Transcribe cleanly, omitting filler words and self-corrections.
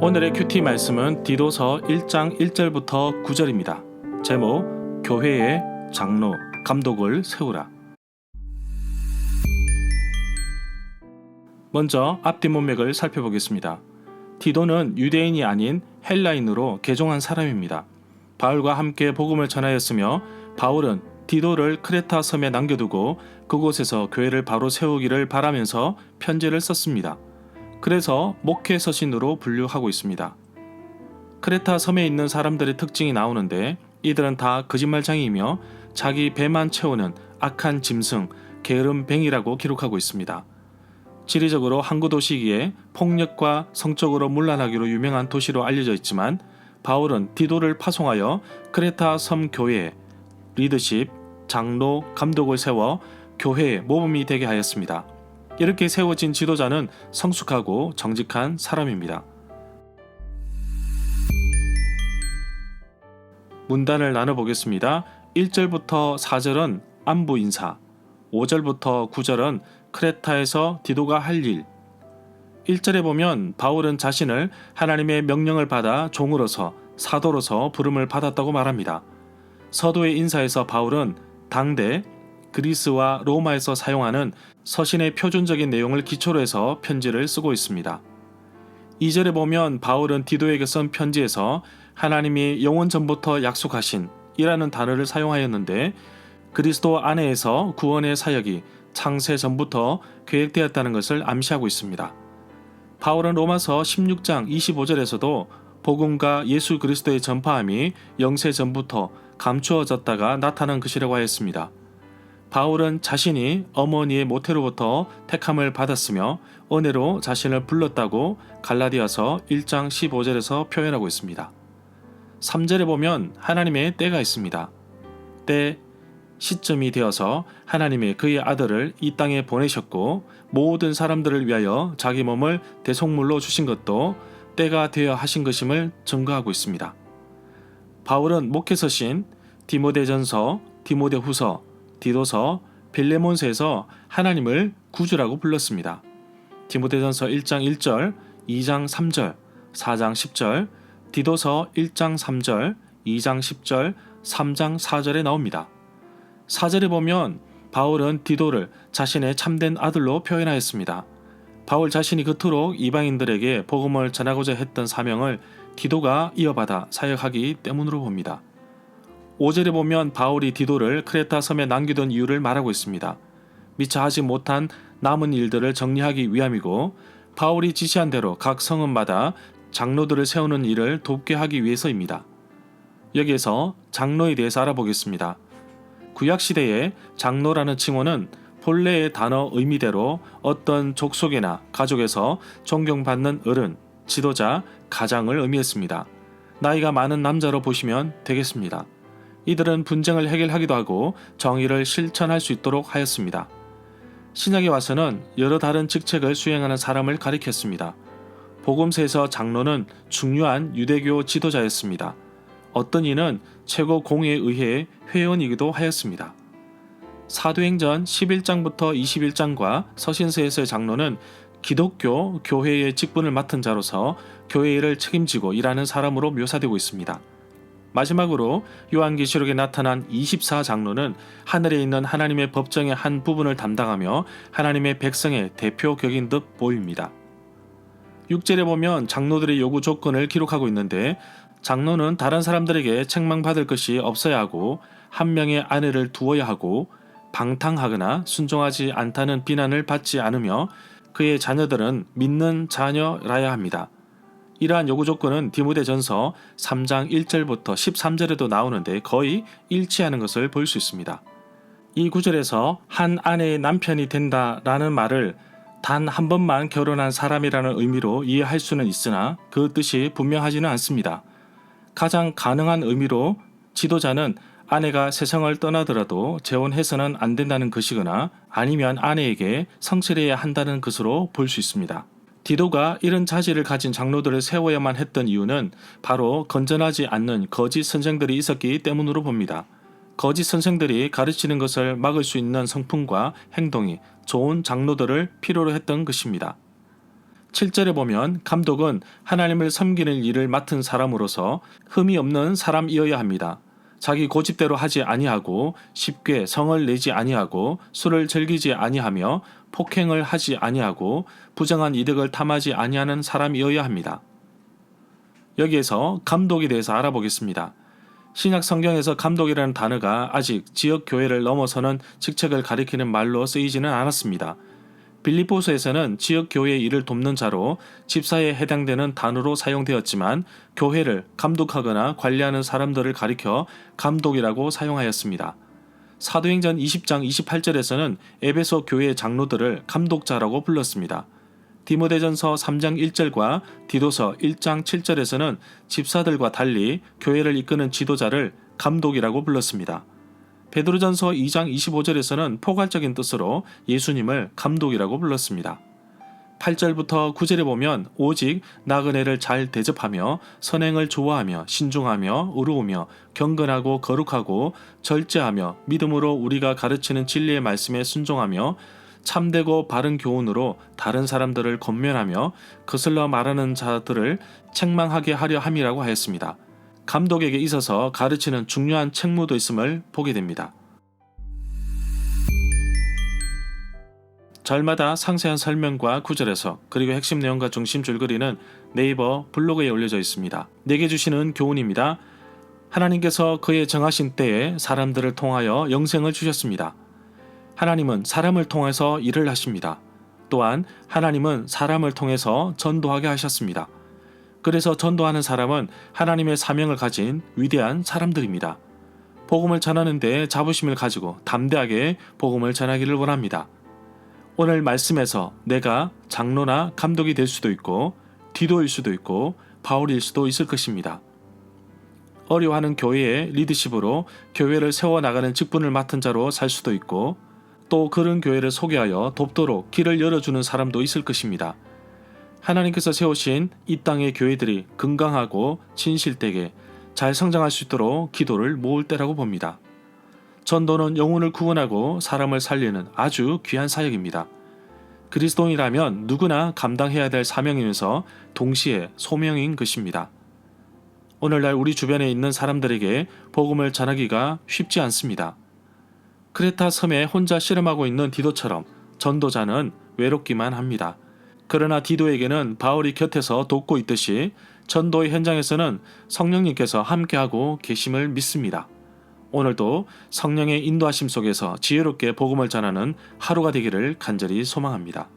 오늘의 큐티 말씀은 디도서 1장 1절부터 9절입니다. 제목, 교회의 장로, 감독을 세우라. 먼저 앞뒤 문맥을 살펴보겠습니다. 디도는 유대인이 아닌 헬라인으로 개종한 사람입니다. 바울과 함께 복음을 전하였으며 바울은 디도를 크레타 섬에 남겨두고 그곳에서 교회를 바로 세우기를 바라면서 편지를 썼습니다. 그래서 목회 서신으로 분류하고 있습니다. 크레타 섬에 있는 사람들의 특징이 나오는데 이들은 다 거짓말쟁이이며 자기 배만 채우는 악한 짐승, 게으름뱅이라고 기록하고 있습니다. 지리적으로 항구 도시기에 폭력과 성적으로 문란하기로 유명한 도시로 알려져 있지만 바울은 디도를 파송하여 크레타 섬 교회에 리더십, 장로, 감독을 세워 교회의 모범이 되게 하였습니다. 이렇게 세워진 지도자는 성숙하고 정직한 사람입니다. 문단을 나눠보겠습니다. 1절부터 4절은 안부 인사, 5절부터 9절은 크레타에서 디도가 할 일. 1절에 보면 바울은 자신을 하나님의 명령을 받아 종으로서 사도로서 부름을 받았다고 말합니다. 서도의 인사에서 바울은 당대 그리스와 로마에서 사용하는 서신의 표준적인 내용을 기초로 해서 편지를 쓰고 있습니다. 2절에 보면 바울은 디도에게 쓴 편지에서 하나님이 영원 전부터 약속하신 이라는 단어를 사용하였는데 그리스도 안에서 구원의 사역이 창세 전부터 계획되었다는 것을 암시하고 있습니다. 바울은 로마서 16장 25절에서도 복음과 예수 그리스도의 전파함이 영세 전부터 감추어졌다가 나타난 것이라고 하였습니다. 바울은 자신이 어머니의 모태로부터 택함을 받았으며 은혜로 자신을 불렀다고 갈라디아서 1장 15절에서 표현하고 있습니다. 3절에 보면 하나님의 때가 있습니다. 때, 시점이 되어서 하나님이 그의 아들을 이 땅에 보내셨고 모든 사람들을 위하여 자기 몸을 대속물로 주신 것도 때가 되어 하신 것임을 증거하고 있습니다. 바울은 목회서신 디모데전서, 디모데후서, 디도서, 빌레몬서에서 하나님을 구주라고 불렀습니다. 디모데전서 1장 1절, 2장 3절, 4장 10절, 디도서 1장 3절, 2장 10절, 3장 4절에 나옵니다. 4절에 보면 바울은 디도를 자신의 참된 아들로 표현하였습니다. 바울 자신이 그토록 이방인들에게 복음을 전하고자 했던 사명을 디도가 이어받아 사역하기 때문으로 봅니다. 5절에 보면 바울이 디도를 크레타 섬에 남겨둔 이유를 말하고 있습니다. 미처 하지 못한 남은 일들을 정리하기 위함이고 바울이 지시한 대로 각 성읍마다 장로들을 세우는 일을 돕게 하기 위해서입니다. 여기에서 장로에 대해서 알아보겠습니다. 구약시대의 장로라는 칭호는 본래의 단어 의미대로 어떤 족속이나 가족에서 존경받는 어른, 지도자, 가장을 의미했습니다. 나이가 많은 남자로 보시면 되겠습니다. 이들은 분쟁을 해결하기도 하고 정의를 실천할 수 있도록 하였습니다. 신약에 와서는 여러 다른 직책을 수행하는 사람을 가리켰습니다. 복음서에서 장로는 중요한 유대교 지도자였습니다. 어떤 이는 최고 공의의회의 회원이기도 하였습니다. 사도행전 11장부터 21장과 서신서에서의 장로는 기독교 교회의 직분을 맡은 자로서 교회 일을 책임지고 일하는 사람으로 묘사되고 있습니다. 마지막으로 요한계시록에 나타난 24장로는 하늘에 있는 하나님의 법정의 한 부분을 담당하며 하나님의 백성의 대표격인 듯 보입니다. 6절에 보면 장로들의 요구 조건을 기록하고 있는데 장로는 다른 사람들에게 책망받을 것이 없어야 하고 한 명의 아내를 두어야 하고 방탕하거나 순종하지 않다는 비난을 받지 않으며 그의 자녀들은 믿는 자녀라야 합니다. 이러한 요구 조건은 디모데전서 3장 1절부터 13절에도 나오는데 거의 일치하는 것을 볼 수 있습니다. 이 구절에서 한 아내의 남편이 된다라는 말을 단 한 번만 결혼한 사람이라는 의미로 이해할 수는 있으나 그 뜻이 분명하지는 않습니다. 가장 가능한 의미로 지도자는 아내가 세상을 떠나더라도 재혼해서는 안 된다는 것이거나 아니면 아내에게 성실해야 한다는 것으로 볼 수 있습니다. 디도가 이런 자질을 가진 장로들을 세워야만 했던 이유는 바로 건전하지 않는 거짓 선생들이 있었기 때문으로 봅니다. 거짓 선생들이 가르치는 것을 막을 수 있는 성품과 행동이 좋은 장로들을 필요로 했던 것입니다. 7절에 보면 감독은 하나님을 섬기는 일을 맡은 사람으로서 흠이 없는 사람이어야 합니다. 자기 고집대로 하지 아니하고 쉽게 성을 내지 아니하고 술을 즐기지 아니하며 폭행을 하지 아니하고 부정한 이득을 탐하지 아니하는 사람이어야 합니다. 여기에서 감독에 대해서 알아보겠습니다. 신약 성경에서 감독이라는 단어가 아직 지역 교회를 넘어서는 직책을 가리키는 말로 쓰이지는 않았습니다. 빌립보서에서는 지역 교회의 일을 돕는 자로 집사에 해당되는 단어로 사용되었지만 교회를 감독하거나 관리하는 사람들을 가리켜 감독이라고 사용하였습니다. 사도행전 20장 28절에서는 에베소 교회 장로들을 감독자라고 불렀습니다. 디모데전서 3장 1절과 디도서 1장 7절에서는 집사들과 달리 교회를 이끄는 지도자를 감독이라고 불렀습니다. 베드로전서 2장 25절에서는 포괄적인 뜻으로 예수님을 감독이라고 불렀습니다. 8절부터 9절에 보면 오직 나그네를 잘 대접하며 선행을 좋아하며 신중하며 의로우며 경건하고 거룩하고 절제하며 믿음으로 우리가 가르치는 진리의 말씀에 순종하며 참되고 바른 교훈으로 다른 사람들을 권면하며 거슬러 말하는 자들을 책망하게 하려 함이라고 하였습니다. 감독에게 있어서 가르치는 중요한 책무도 있음을 보게 됩니다. 절마다 상세한 설명과 구절에서 그리고 핵심 내용과 중심 줄거리는 네이버 블로그에 올려져 있습니다. 내게 주시는 교훈입니다. 하나님께서 그의 정하신 때에 사람들을 통하여 영생을 주셨습니다. 하나님은 사람을 통해서 일을 하십니다. 또한 하나님은 사람을 통해서 전도하게 하셨습니다. 그래서 전도하는 사람은 하나님의 사명을 가진 위대한 사람들입니다. 복음을 전하는 데 자부심을 가지고 담대하게 복음을 전하기를 원합니다. 오늘 말씀에서 내가 장로나 감독이 될 수도 있고 디도일 수도 있고 바울일 수도 있을 것입니다. 어려워하는 교회의 리더십으로 교회를 세워나가는 직분을 맡은 자로 살 수도 있고 또 그런 교회를 소개하여 돕도록 길을 열어주는 사람도 있을 것입니다. 하나님께서 세우신 이 땅의 교회들이 건강하고 진실되게 잘 성장할 수 있도록 기도를 모을 때라고 봅니다. 전도는 영혼을 구원하고 사람을 살리는 아주 귀한 사역입니다. 그리스도인이라면 누구나 감당해야 될 사명이면서 동시에 소명인 것입니다. 오늘날 우리 주변에 있는 사람들에게 복음을 전하기가 쉽지 않습니다. 크레타 섬에 혼자 씨름하고 있는 디도처럼 전도자는 외롭기만 합니다. 그러나 디도에게는 바울이 곁에서 돕고 있듯이 전도의 현장에서는 성령님께서 함께하고 계심을 믿습니다. 오늘도 성령의 인도하심 속에서 지혜롭게 복음을 전하는 하루가 되기를 간절히 소망합니다.